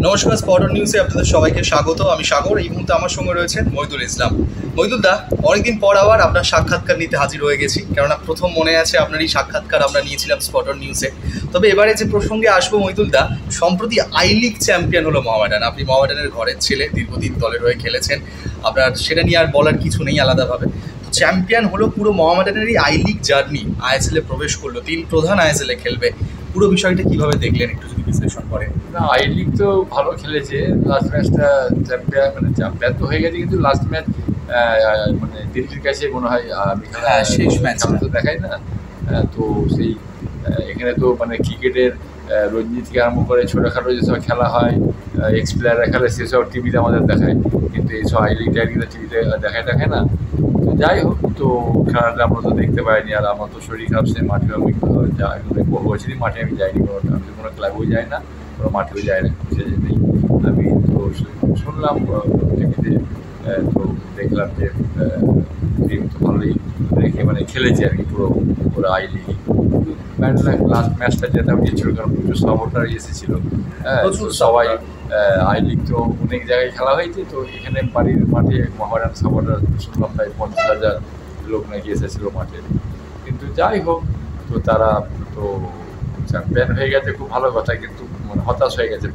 নমস্কার, স্পটন নিউজে আপনাদের সবাইকে স্বাগত। আমি সাগর। এই মুহূর্তে আমার সঙ্গে রয়েছেন মহিদুল ইসলাম। মহিদুল দা, অনেকদিন পর আবার আপনার সাক্ষাৎকার নিতে হাজির হয়ে গেছি, কেননা প্রথম মনে আছে আপনার এই সাক্ষাৎকার আমরা নিয়েছিলাম স্পটন নিউজে। তবে এবারে যে প্রসঙ্গে আসবো মহিদুল দা, সম্প্রতি আই লিগ চ্যাম্পিয়ন হলো মোহামেডান। আপনি মোহামেডানের ঘরের ছেলে, দীর্ঘদিন দলের হয়ে খেলেছেন, আপনার সেটা নিয়ে আর বলার কিছু নেই আলাদাভাবে। চ্যাম্পিয়ন হলো পুরো মোহামেডানেরই আই লিগ জার্নি, আইএসএলে প্রবেশ করলো, 3 প্রধান আইএসএলে খেলবে। পুরো বিষয়টা কিভাবে দেখলেন একটু যদি বিশ্লেষণ করেন। না, আই লিগ তো ভালো খেলেছে। লাস্ট ম্যাচটা চ্যাম্পিয়ন তো হয়ে গেছে, কিন্তু লাস্ট ম্যাচ মানে দিল্লির কাছে মনে হয় শেষ ম্যাচ তো দেখায় না। তো সেই এখানে তো মানে ক্রিকেটের রঞ্জি থেকে আরম্ভ করে ছোটোখাটো যেসব খেলা হয়, এক্স প্লেয়াররা খেলে, সেসব টিভিতে আমাদের দেখায়, কিন্তু এইসব আই লিগ টাইলিগটা টিভিতে দেখায় না। যাই হোক, তো খেলাটা আমরা তো দেখতে পাইনি। আর আমার তো শরীর খারাপ, সে মাঠে আমি বহু বছরই মাঠে আমি যাইনি, আমি কোনো ক্লাবেও যাই না, কোনো মাঠেও যায় না, সেজন্যই আমি তো শুনলাম টিভিতে। তো দেখলাম যে টিম তো ভালোই রেখে মানে খেলেছে আর কি, পুরো আই লিগ। লাস্ট ম্যাচটা যেতাম গিয়েছিল, কারণ প্রচুর সাপোর্টার এসেছিলো। সবাই আই লিগ তো অনেক জায়গায় খেলা হয়েছে, তো এখানে বাড়ির মাঠে মোহামেডান সাপোর্টার শুনলাম প্রায় 50,000 লোক নাকি এসেছিলো মাঠে। কিন্তু যাই হোক, তো তারা তো চ্যাম্পিয়ন হয়ে গেছে, খুব ভালো কথা, কিন্তু মানে হতাশ হয়ে গেছে।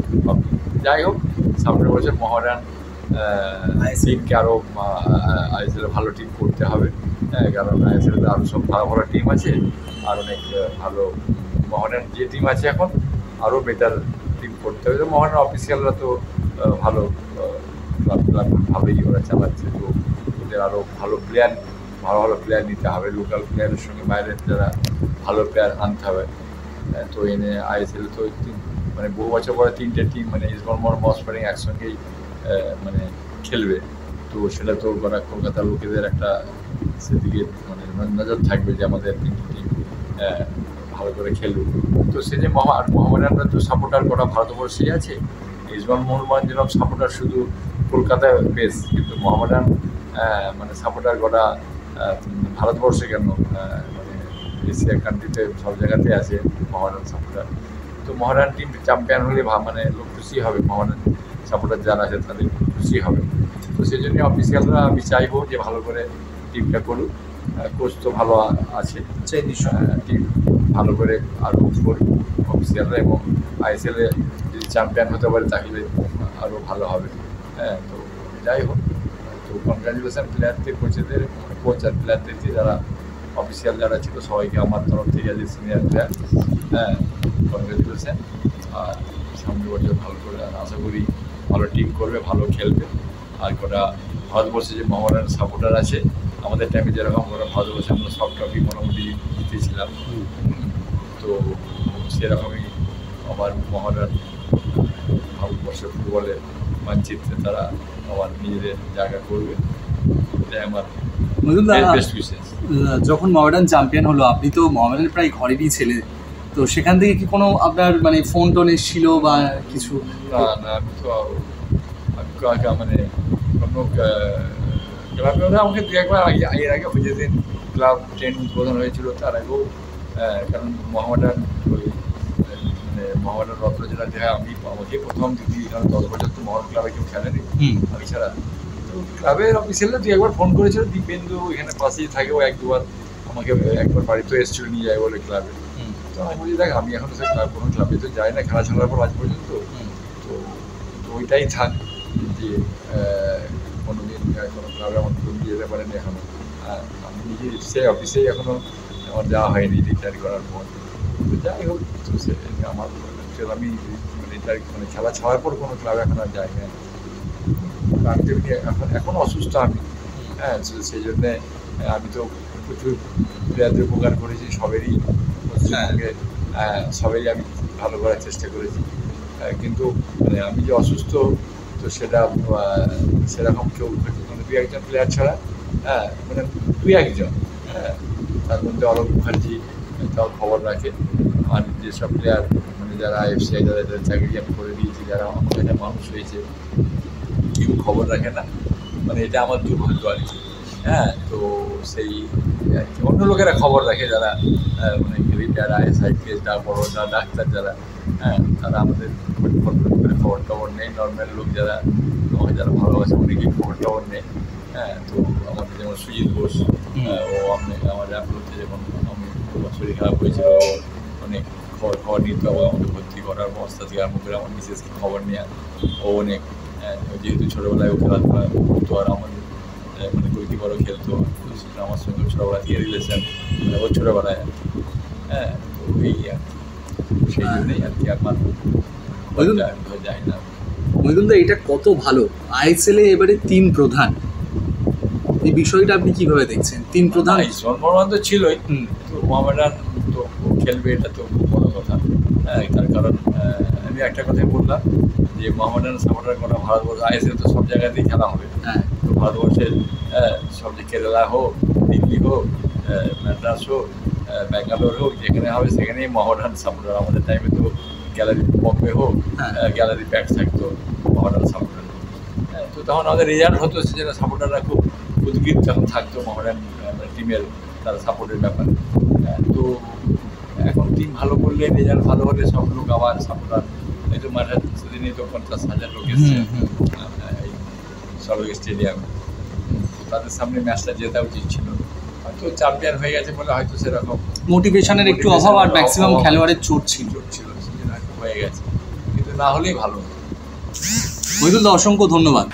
যাই হোক, সামনের বছর মোহামেডান টিমকে আরও আইএসএলে ভালো টিম করতে হবে। কারণ আইএসএলে আরও সব ভালো ভালো টিম আছে, আর অনেক ভালো মোহামেডান যে টিম আছে এখন আরও বেটার টিম করতে হবে। মোহামেডান অফিসিয়ালরা তো ভালো ভালোই ওরা চালাচ্ছে, তো ওদের আরও ভালো প্লেয়ার নিতে হবে, লোকাল প্লেয়ারের সঙ্গে বাইরের যারা ভালো প্লেয়ার আনতে হবে। তো এনে আইএসএল তো মানে বহু বছর পরে 3টে টিম মানে ইস্টবেঙ্গল মসপ্যারিং একসঙ্গেই মানে খেলবে। তো সেটা তো কলকাতার লোকেদের একটা সেদিকে মানে নজর থাকবে যে আমাদের 3টে টিম ভালো করে খেলবে। তো সে যে মোহামেডানরা তো সাপোর্টার করা ভারতবর্ষেই আছে। ইস্টবেঙ্গল মোহনবাগান যেরকম সাপোর্টার শুধু কলকাতায় বেশ, কিন্তু মোহামেডান মানে সাপোর্টার করা ভারতবর্ষে কেন মানে এশিয়ার কান্ট্রিতে সব জায়গাতে আছে মোহামেডান সাপোর্টার। তো মোহামেডান টিম চ্যাম্পিয়ন হলে মানে লোক খুশি হবে, মোহামেডান সাপোর্টার যারা আছে তাদের খুশি হবে। তো সেই জন্য অফিসিয়ালরা আমি চাইবো যে ভালো করে টিমটা করুক। কোচ তো ভালো আছে, টিম ভালো করে আরও করুক অফিসিয়ালরা, এবং আইএসএলে যদি চ্যাম্পিয়ন হতে পারে তাহলে আরও ভালো হবে। তো যাই হোক, তো কনগ্রাচুলেশন প্লেয়ারদের, কোচেদের, কোচ আর প্লেয়ারদেরকে, যারা অফিসিয়াল যারা ছিল সবাইকে আমার তরফ থেকে, যে সিনিয়র প্লেয়ার, কনগ্রাচুলেশন। আর সামনে বছর ভালো করে আশা করি ভালো টিম করবে, ভালো খেলবে। আর গোটা ভারতবর্ষে যে মোহামেডান সাপোর্টার আছে, আমাদের টাইমে যেরকম গোটা ভারতবর্ষে আমরা সব ট্রফি মোটামুটি জিতেছিলাম, তো সেরকমই আমার মোহামেডান ভারতবর্ষের ফুটবলের মানচিত্রে তারা আমার নিজেদের জায়গা করবে, এটাই আমার বেস্ট উইশেস। যখন মোহামেডান চ্যাম্পিয়ন হলো, আপনি তো মোহামেডানের প্রায় ঘরেরই ছেলে, তো সেখান থেকে কি কোনো আপনার মানে ফোন টোন এসেছিল বা কিছু? না, আমি তো মানে কোনো ক্লাবে আমাকে দু একবার এর আগে যেদিন ক্লাব 10 উদ্বোধন হয়েছিল তার আগেও, কারণ মোহামেডান ওই মানে মোহামেডান রত্ন জেলা দেয় আমাকে প্রথম দিদি, কারণ 10 বছর তো মোহন ক্লাবে কেউ খেলেনি আমি ছাড়া। তো ক্লাবের অফিসিয়ালরা 2-একবার ফোন করেছিল, দীপেন্দু এখানে পাশেই থাকে, ও 1-2বার আমাকে একবার বাড়িতেও এসেছিল নিয়ে যায় বলে ক্লাবে। তো আমি বলি, দেখ আমি এখন সে কোনো ক্লাবে তো যাই না খেলা ছাড়ার পর আজ পর্যন্ত, তো ওইটাই থাক যে কোনোদিন কোনো ক্লাবে আমার ফোন দিয়ে যেতে পারেনি এখনও। আমি নিজে সে অফিসেই এখনও আমার যাওয়া হয়নি রিটায়ার করার পর। তো যাই হোক, তো সে আমার আমি রিটায়ার মানে খেলা ছাড়ার পর কোনো ক্লাবে এখন আর যাই না। আমি তো এখন অসুস্থ আমি, সেই জন্যে আমি তো প্রচুর প্লেয়ারদের উপকার করেছি, সবেরই আমি ভালো করার চেষ্টা করেছি। কিন্তু মানে আমি যে অসুস্থ, তো সেটা সেরকম কেউ মানে 2-1জন প্লেয়ার ছাড়া, মানে 2-1জন, তার মধ্যে অলোক মুখার্জি তাও খবর রাখে। আর যেসব প্লেয়ার মানে যারা আইএফসিআই যাদের চাকরি আমি করে দিয়েছি, যারা আমার এখানে মানুষ হয়েছে, কেউ খবর রাখে না। মানে এটা আমার দুর্ভাগ্য আর কি। হ্যাঁ, তো সেই অন্য লোকেরা খবর রাখে, যারা মানে রিটায়ার্ড IAS বড় যারা ডাক্তার যারা, হ্যাঁ, তারা আমাদের খবর টবর নেই। নর্মাল লোক যারা আমাকে যারা ভালোবাসে অনেকেই খবর টবর নেই। হ্যাঁ, তো আমাদের যেমন সুজিত ঘোষ, ও আমার অ্যাপলোতে যখন আমি শরীর খারাপ হয়েছিল, ও অনেক খবর নিত, আমাকে ভর্তি করার অবস্থা থেকে আরম্ভ করে আমার মিসেসকে খবর নেওয়া। ও অনেক, যেহেতু ছোটোবেলায় ও খেলাধুলা করতো আর আমাদের মানে গোলকিপারও খেলতো, আমার সঙ্গে ছোটোবেলা থেকে রিলেশন, ও ছোটোবেলায়, হ্যাঁ, তো এই আর কি, সেই জন্যই আর কি আমার যায় না। মহিদুলদা, এটা কত ভালো, ISL এ এবারে 3 প্রধান, এই বিষয়টা আপনি কিভাবে দেখছেন? 3 প্রধান জন্মগ্রহণ তো ছিলই, তো মোহামেডান তো খেলবে, এটা তো বড় কথা। হ্যাঁ, তার কারণ আমি একটা কথাই বললাম যে মোহামেডান সাপোর্টার করা ভারতবর্ষ, ISL তো সব জায়গাতেই খেলা হবে। হ্যাঁ, তো ভারতবর্ষের সব যে কেরালা হোক, দিল্লি হোক, ম্যাড্রাস হোক, ব্যাঙ্গালোর হোক, যেখানে হবে সেখানেই মোহামেডান সাপোর্টার। আমাদের টাইমে তো গ্যালারি বম্বে হোক, গ্যালারি প্যাক থাকতো মোহামেডান সাপোর্টার। তো তখন আমাদের রেজাল্ট হতো, সেজন্য সাপোর্টাররা খুব উদ্গ্রীব তখন থাকতো মোহামেডান টিমের, তারা সাপোর্টের ব্যাপারে। তো এখন টিম ভালো করলে, রেজাল্ট ভালো হলে সব লোক আবার সাপোর্টার। এই তো মাঠে সেদিনই তো 50,000 লোক এসছে এই সরকারি স্টেডিয়ামে। তাদের সামনে ম্যাচটা জেতা উচিত ছিল, হয়তো চ্যাম্পিয়ন হয়ে গেছে বলে হয়তো সেরকম মোটিভেশনের একটু অভাব, আর ম্যাক্সিমাম খেলোয়াড়ের চোট ছিল, সেজন্য হয়তো হয়ে গেছে, কিন্তু না হলেই ভালো হতো। মহিদুলদা, অসংখ্য ধন্যবাদ।